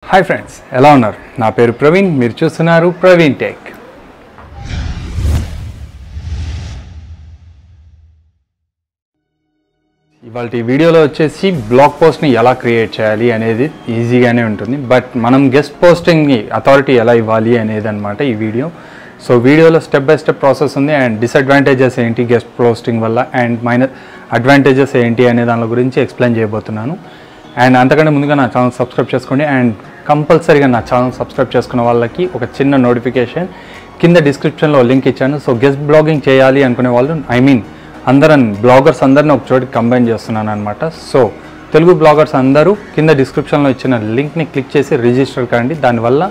Hi friends, ఎలా ఉన్నారు? నా పేరు ప్రవీణ్, మీరు చూస్తున్నారు ప్రవీణ్ టెక్. ఇవాళ ఈ వీడియోలో వచ్చేసి బ్లాగ్ పోస్ట్ని ఎలా క్రియేట్ చేయాలి అనేది ఈజీగానే ఉంటుంది, బట్ మనం గెస్ట్ పోస్టింగ్ని అథారిటీ ఎలా ఇవ్వాలి అనేది అనమాట ఈ వీడియో. సో వీడియోలో స్టెప్ బై స్టెప్ ప్రాసెస్ ఉంది, అండ్ డిసడ్వాంటేజెస్ ఏంటి గెస్ట్ పోస్టింగ్ వల్ల, అండ్ మైనస్ అడ్వాంటేజెస్ ఏంటి అనే దాని గురించి ఎక్స్ప్లెయిన్ చేయబోతున్నాను. అండ్ అంతకంటే ముందుగా నా ఛానల్ సబ్స్క్రైబ్ చేసుకోండి, అండ్ కంపల్సరీగా నా ఛానల్ సబ్స్క్రైబ్ చేసుకున్న వాళ్ళకి ఒక చిన్న నోటిఫికేషన్ కింద డిస్క్రిప్షన్లో లింక్ ఇచ్చాను. సో గెస్ట్ బ్లాగింగ్ చేయాలి అనుకునే వాళ్ళు, అందరం బ్లాగర్స్ అందరిని ఒక చోటికి కంబైన్ చేస్తున్నాను అనమాట. సో తెలుగు బ్లాగర్స్ అందరూ కింద డిస్క్రిప్షన్లో ఇచ్చిన లింక్ని క్లిక్ చేసి రిజిస్టర్ కండి. దానివల్ల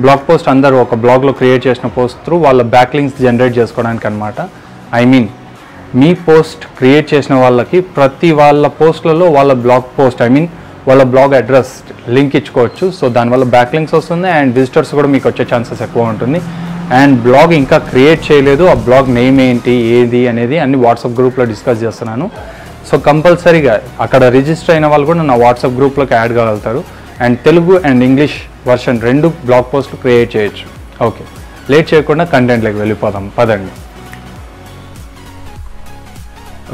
బ్లాగ్ పోస్ట్ అందరూ ఒక బ్లాగ్లో క్రియేట్ చేసిన పోస్ట్ త్రూ వాళ్ళ బ్యాక్ లింక్స్ జనరేట్ చేసుకోవడానికి అనమాట. మీ పోస్ట్ క్రియేట్ చేసిన వాళ్ళకి ప్రతి వాళ్ళ పోస్ట్లలో వాళ్ళ బ్లాగ్ పోస్ట్ వాళ్ళ బ్లాగ్ అడ్రస్ లింక్ ఇచ్చుకోవచ్చు. సో దానివల్ల బ్యాక్ లింక్స్ వస్తుంది, అండ్ విజిటర్స్ కూడా మీకు వచ్చే ఛాన్సెస్ ఎక్కువ ఉంటుంది. అండ్ బ్లాగ్ ఇంకా క్రియేట్ చేయలేదు, ఆ బ్లాగ్ నేమ్ ఏంటి ఏది అనేది అన్ని వాట్సాప్ గ్రూప్లో డిస్కస్ చేస్తున్నాను. సో కంపల్సరీగా అక్కడ రిజిస్టర్ అయిన వాళ్ళు కూడా నా వాట్సాప్ గ్రూప్లోకి యాడ్ కాగలుగుతారు. And Telugu and English version 2 blog పోస్టులు క్రియేట్ చేయొచ్చు. ఓకే, లేట్ చేయకుండా కంటెంట్లోకి వెళ్ళిపోదాం, పదండి.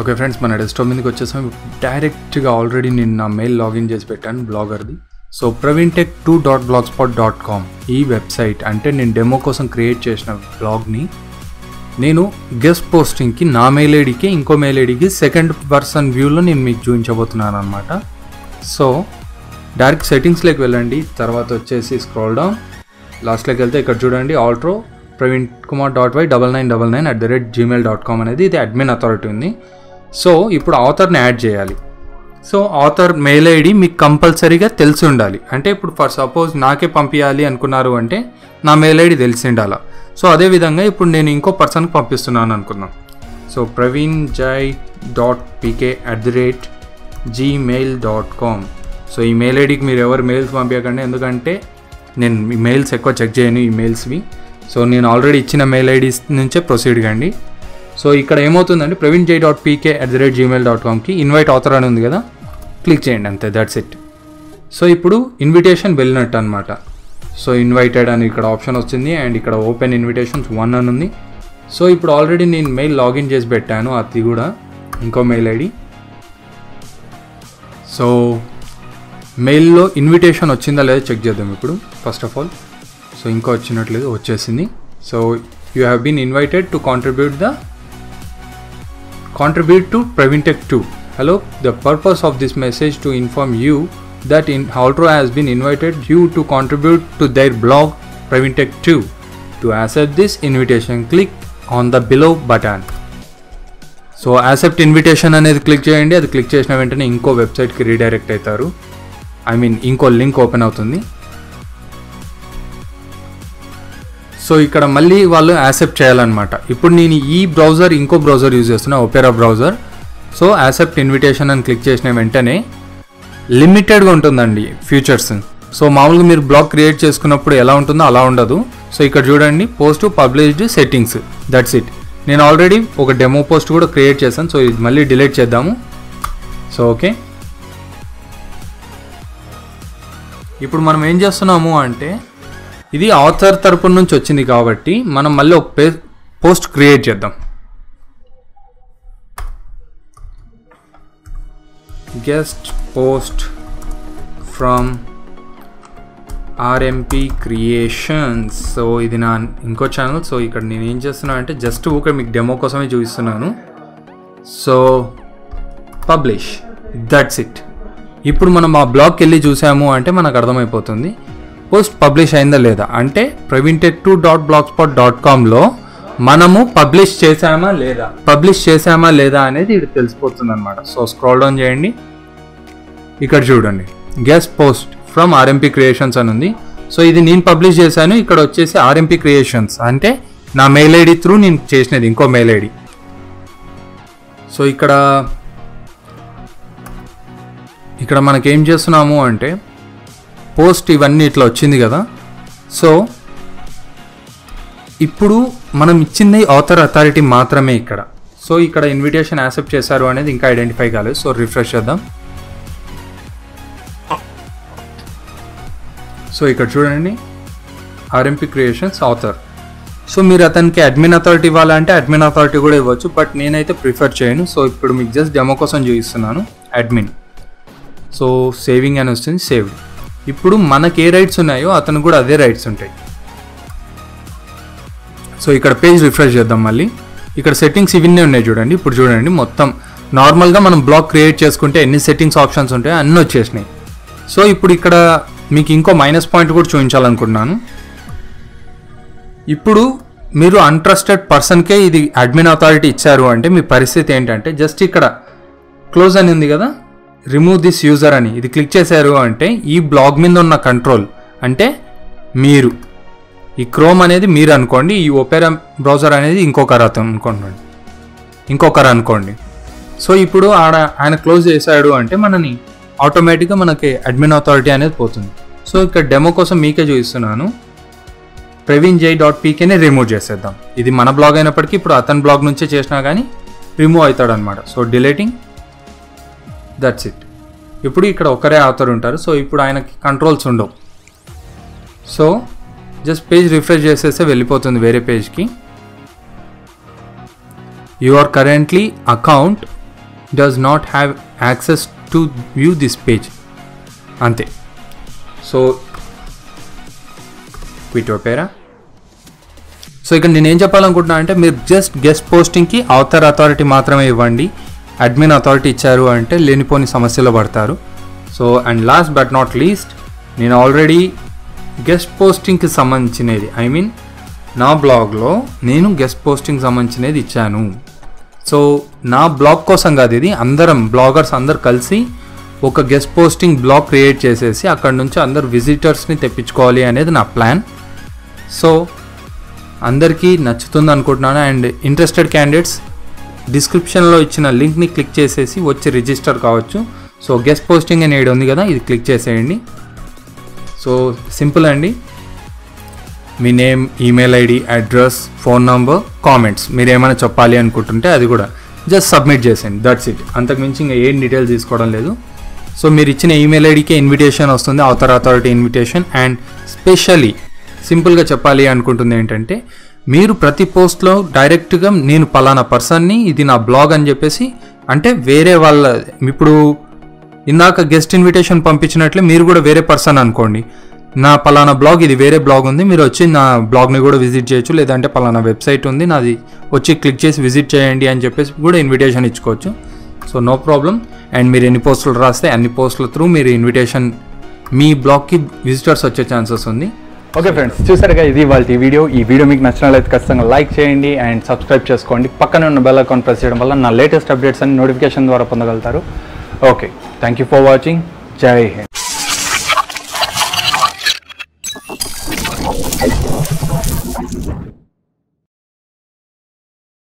ఓకే ఫ్రెండ్స్, మన డెస్క్టాప్ మీదకి వచ్చేసాం. డైరెక్ట్గా ఆల్రెడీ నేను నా మెయిల్ లాగిన్ చేసి పెట్టాను బ్లాగర్ది. సో pravintech2.blogspot.com ఈ వెబ్సైట్, అంటే నేను డెమో కోసం క్రియేట్ చేసిన బ్లాగ్ని నేను గెస్ట్ పోస్టింగ్కి నా మెయిల్ ఐడికి ఇంకో మెయిల్ ఐడికి సెకండ్ పర్సన్ వ్యూలో నేను మీకు చూపించబోతున్నాను అనమాట. సో డైరెక్ట్ సెట్టింగ్స్లోకి వెళ్ళండి, తర్వాత వచ్చేసి స్క్రోల్ డౌన్ లాస్ట్లోకి వెళ్తే ఇక్కడ చూడండి ఆల్ట్రో praveenkumar.y9999@gmail.com అనేది ఇది అడ్మిన్ అథారిటీ ఉంది. సో ఇప్పుడు ఆథర్ని యాడ్ చేయాలి. సో ఆథర్ మెయిల్ ఐడి మీకు కంపల్సరీగా తెలిసి ఉండాలి. అంటే ఇప్పుడు ఫర్ సపోజ్ నాకే పంపించాలి అనుకున్నారు అంటే నా మెయిల్ ఐడి తెలిసి ఉండాలి. సో అదేవిధంగా ఇప్పుడు నేను ఇంకో పర్సన్కి పంపిస్తున్నాను అనుకుందాం. So praveenjai.pk@gmail.com. సో ఈ మెయిల్ ఐడికి మీరు ఎవరు మెయిల్స్ పంపించకండి, ఎందుకంటే నేను ఈ మెయిల్స్ ఎక్కువ చెక్ చేయను ఈ మెయిల్స్వి. సో నేను ఆల్రెడీ ఇచ్చిన మెయిల్ ఐడీస్ నుంచే ప్రొసీడ్ కండి. సో ఇక్కడ ఏమవుతుందంటే praveenjai.pk@gmail.comకి ఇన్వైట్ ఆథర్ అని ఉంది కదా, క్లిక్ చేయండి, అంతే, దట్స్ ఇట్. సో ఇప్పుడు ఇన్విటేషన్ వెళ్ళినట్టు అనమాట. సో ఇన్వైటెడ్ అని ఇక్కడ ఆప్షన్ వచ్చింది, అండ్ ఇక్కడ ఓపెన్ ఇన్విటేషన్స్ 1 అని ఉంది. సో ఇప్పుడు ఆల్రెడీ నేను మెయిల్ లాగిన్ చేసి పెట్టాను, అది కూడా ఇంకో మెయిల్ ఐడి. సో మెయిల్లో ఇన్విటేషన్ వచ్చిందా లేదా చెక్ చేద్దాం ఇప్పుడు ఫస్ట్ ఆఫ్ ఆల్. సో ఇంకా వచ్చినట్లేదు, వచ్చేసింది. So you have been invited to contribute to Pravintech 2. Hello, the purpose of this message to inform you that Altro has been invited you to contribute to their blog Pravintech 2. To accept this invitation, click on the below button. So accept invitation అనేది click చేయండి. అది click చేసిన వెంటనే ఇంకో వెబ్సైట్కి redirect అవుతారు, ఇంకో link open అవుతుంది. సో ఇక్కడ మళ్ళీ వాళ్ళు యాక్సెప్ట్ చేయాలన్నమాట. ఇప్పుడు నేను ఈ బ్రౌజర్ ఇంకో బ్రౌజర్ యూజ్ చేస్తున్నా, opera browser. So accept invitation అని క్లిక్ చేసిన వెంటనే లిమిటెడ్గా ఉంటుందండి ఫీచర్స్. సో మామూలుగా మీరు బ్లాగ్ క్రియేట్ చేసుకున్నప్పుడు ఎలా ఉంటుందో అలా ఉండదు. సో ఇక్కడ చూడండి, post published settings, that's it. నేను ఆల్రెడీ ఒక డెమో పోస్ట్ కూడా క్రియేట్ చేశాను. సో ఇది మళ్ళీ డిలీట్ చేద్దాము. సో ఓకే, ఇప్పుడు మనం ఏం చేస్తున్నాము అంటే, ఇది ఆథర్ తరపు నుంచి వచ్చింది కాబట్టి మనం మళ్ళీ ఒక పోస్ట్ క్రియేట్ చేద్దాం. Guest post from RMP creations. So ఇది నా ఇంకో ఛానల్. సో ఇక్కడ నేను ఏం చేస్తున్నా అంటే జస్ట్ ఊకే మీకు డెమో కోసమే చూపిస్తున్నాను. So publish, that's it. ఇప్పుడు మనం ఆ బ్లాగ్కి వెళ్ళి చూసాము అంటే మనకు అర్థమైపోతుంది పోస్ట్ పబ్లిష్ అయిందా లేదా. అంటే pravintech2.blogspot.comలో మనము పబ్లిష్ చేసామా లేదా అనేది ఇక్కడ తెలిసిపోతుంది అనమాట. సో స్క్రోల్ డౌన్ చేయండి, ఇక్కడ చూడండి guest post from RMP creations అని ఉంది. సో ఇది నేను పబ్లిష్ చేశాను. ఇక్కడ వచ్చేసి RMP క్రియేషన్స్ అంటే నా మెయిల్ ఐడి త్రూ నేను చేసినది, ఇంకో మెయిల్ ఐడి. సో ఇక్కడ మనకేం చేస్తున్నాము అంటే పోస్ట్ ఇవన్నీ ఇట్లా వచ్చింది కదా. సో ఇప్పుడు మనం ఇచ్చింది ఆథర్ అథారిటీ మాత్రమే ఇక్కడ. సో ఇక్కడ ఇన్విటేషన్ యాక్సెప్ట్ చేశారు అనేది ఇంకా ఐడెంటిఫై కాలేదు. సో రిఫ్రెష్ చేద్దాం. సో ఇక్కడ చూడండి, ఆర్ఎంపీ క్రియేషన్స్ ఆథర్. సో మీరు అతనికి అడ్మిన్ అథారిటీ ఇవ్వాలంటే అడ్మిన్ అథారిటీ కూడా ఇవ్వచ్చు, బట్ నేనైతే ప్రిఫర్ చేయను. సో ఇప్పుడు మీకు జస్ట్ డెమో కోసం చూపిస్తున్నాను అడ్మిన్. సో సేవింగ్ అని వస్తుంది, సేవ్డ్. ఇప్పుడు మనకి ఏ రైట్స్ ఉన్నాయో అతనికి కూడా అదే రైట్స్ ఉంటాయి. సో ఇక్కడ పేజ్ రిఫ్రెష్ చేద్దాం మళ్ళీ. ఇక్కడ సెట్టింగ్స్ ఇవన్నీ ఉన్నాయి చూడండి. ఇప్పుడు చూడండి, మొత్తం నార్మల్గా మనం బ్లాగ్ క్రియేట్ చేసుకుంటే ఎన్ని సెట్టింగ్స్ ఆప్షన్స్ ఉంటాయో అన్నీ వచ్చేసినాయి. సో ఇప్పుడు ఇక్కడ మీకు ఇంకో మైనస్ పాయింట్ కూడా చూపించాలనుకుంటున్నాను. ఇప్పుడు మీరు అన్ట్రస్టెడ్ పర్సన్కే ఇది అడ్మిన్ అథారిటీ ఇచ్చారు అంటే మీ పరిస్థితి ఏంటంటే, జస్ట్ ఇక్కడ క్లోజ్ అని ఉంది కదా, రిమూవ్ దిస్ యూజర్ అని ఇది క్లిక్ చేశారు అంటే ఈ బ్లాగ్ మీద ఉన్న కంట్రోల్ అంటే మీరు, ఈ క్రోమ్ అనేది మీరు అనుకోండి, ఈ ఓపెరా బ్రౌజర్ అనేది ఇంకొకరు అనుకోండి. సో ఇప్పుడు ఆయన క్లోజ్ చేశాడు అంటే మనని ఆటోమేటిక్గా మనకి అడ్మిన్ అథారిటీ అనేది పోతుంది. సో ఇక్కడ డెమో కోసం మీకే చూపిస్తున్నాను. praveenzai.pkని రిమూవ్ చేసేద్దాం. ఇది మన బ్లాగ్ అయినప్పటికీ ఇప్పుడు అతని బ్లాగ్ నుంచే చేసినా కానీ రిమూవ్ అవుతాడు అనమాట. So deleting, that's it. ఇప్పుడు ఇక్కడ ఒకరే ఆథర్ ఉంటారు. సో ఇప్పుడు ఆయనకి కంట్రోల్స్ ఉండవు. సో జస్ట్ పేజ్ రిఫ్రెష్ చేసేస్తే వెళ్ళిపోతుంది వేరే పేజ్కి. Your currently account does not have access to view this page, అంతే. So quit Opera. సో ఇక్కడ నేనేం చెప్పాలనుకుంటున్నా అంటే, మీరు జస్ట్ గెస్ట్ పోస్టింగ్కి ఆథర్ అథారిటీ మాత్రమే ఇవ్వండి. అడ్మిన్ అథారిటీ ఇచ్చారు అంటే లేనిపోని సమస్యలో పడతారు. So and last but not least, నేను ఆల్రెడీ గెస్ట్ పోస్టింగ్కి సంబంధించినది, ఐ మీన్ నా బ్లాగ్లో నేను గెస్ట్ పోస్టింగ్కి సంబంధించినది ఇచ్చాను. సో నా బ్లాగ్ కోసం కాదు ఇది, అందరం బ్లాగర్స్ అందరు కలిసి ఒక గెస్ట్ పోస్టింగ్ బ్లాగ్ క్రియేట్ చేసేసి అక్కడ నుంచి అందరు విజిటర్స్ని తెప్పించుకోవాలి అనేది నా ప్లాన్. సో అందరికీ నచ్చుతుంది అనుకుంటున్నాను. అండ్ ఇంట్రెస్టెడ్ క్యాండిడేట్స్ డిస్క్రిప్షన్లో ఇచ్చిన లింక్ని క్లిక్ చేసేసి వచ్చి రిజిస్టర్ కావచ్చు. సో గెస్ట్ పోస్టింగ్ అనేది ఉంది కదా, ఇది క్లిక్ చేసేయండి. సో సింపుల్ అండి. మీ name, email ID, address, phone number, comments, మీరు ఏమైనా చెప్పాలి అనుకుంటుంటే అది కూడా జస్ట్ సబ్మిట్ చేసేయండి, దట్స్ ఇట్. అంతకుమించి ఇంకా ఏం డీటెయిల్స్ తీసుకోవడం లేదు. సో మీరు ఇచ్చిన ఈమెయిల్ ఐడికే ఇన్విటేషన్ వస్తుంది, author authority invitation. And specially సింపుల్గా చెప్పాలి అనుకుంటుంది ఏంటంటే, మీరు ప్రతి పోస్ట్లో డైరెక్ట్గా నేను పలానా పర్సన్ని, ఇది నా బ్లాగ్ అని చెప్పేసి, అంటే వేరే వాళ్ళ, ఇప్పుడు ఇందాక గెస్ట్ ఇన్విటేషన్ పంపించినట్లే మీరు కూడా వేరే పర్సన్ అనుకోండి, నా పలానా బ్లాగ్, ఇది వేరే బ్లాగ్ ఉంది, మీరు వచ్చి నా బ్లాగ్ని కూడా విజిట్ చేయొచ్చు, లేదంటే పలానా వెబ్సైట్ ఉంది నాది, వచ్చి క్లిక్ చేసి విజిట్ చేయండి అని చెప్పేసి కూడా ఇన్విటేషన్ ఇచ్చుకోవచ్చు. So no problem. అండ్ మీరు ఎన్ని పోస్టులు రాస్తే అన్ని పోస్టుల త్రూ మీరు ఇన్విటేషన్ మీ బ్లాగ్కి విజిటర్స్ వచ్చే ఛాన్సెస్ ఉంది. ఓకే ఫ్రెండ్స్, చూసారుగా ఇది వాళ్ళ వీడియో. ఈ వీడియో మీకు నచ్చినట్లయితే ఖచ్చితంగా లైక్ చేయండి అండ్ సబ్స్క్రైబ్ చేసుకోండి. పక్కన ఉన్న బెల్ ఐకాన్ ప్రెస్ చేయడం వల్ల నా లేటెస్ట్ అప్డేట్స్ అన్ని నోటిఫికేషన్ ద్వారా పొందగలుగుతారు. Okay, thank you for watching. జై హింద్.